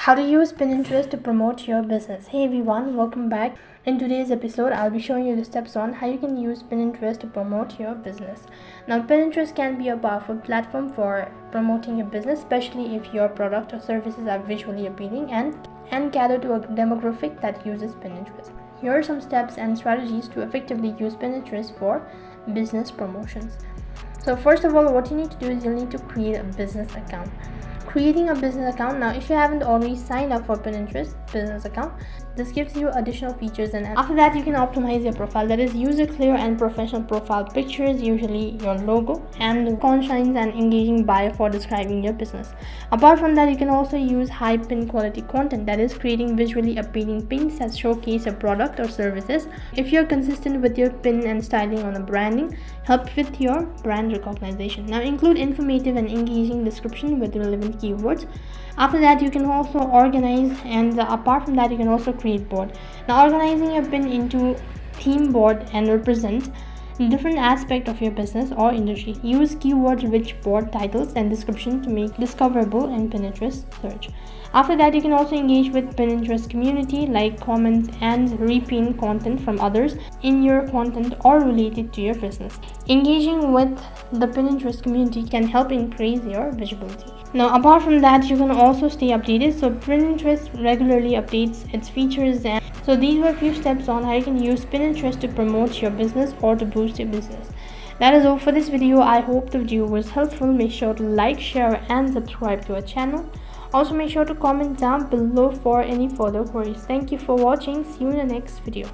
How to use Pinterest to promote your business. Hey everyone, welcome back. In today's episode, I'll be showing you the steps on how you can use Pinterest to promote your business. Now, Pinterest can be a powerful platform for promoting your business, especially if your product or services are visually appealing and cater to a demographic that uses Pinterest. Here are some steps and strategies to effectively use Pinterest for business promotions. So first of all, what you need to do is you'll need to create a business account. Creating a business account. Now, if you haven't already signed up for Pinterest business account, this gives you additional features, and after that you can optimize your profile. That is, use a clear and professional profile pictures, usually your logo, and conscious and engaging bio for describing your business. Apart from that, you can also use high pin quality content, that is, creating visually appealing pins that showcase your product or services. If you're consistent with your pin and styling on the branding, help with your brand recognition. Now, include informative and engaging description with relevant keywords. After that, you can also organize, and apart from that, you can also create board. Now, organizing your pin into theme board and represent different aspect of your business or industry. Use keyword rich board titles and description to make discoverable in Pinterest search. After that, you can also engage with Pinterest community, like comments and repin content from others in your content or related to your business. Engaging with the Pinterest community can help increase your visibility. Now, apart from that, you can also stay updated. So Pinterest regularly updates its features, and so these were a few steps on how you can use Pinterest to promote your business or to boost your business. That is all for this video. I hope the video was helpful. Make sure to like, share, and subscribe to our channel. Also, make sure to comment down below for any further queries. Thank you for watching. See you in the next video.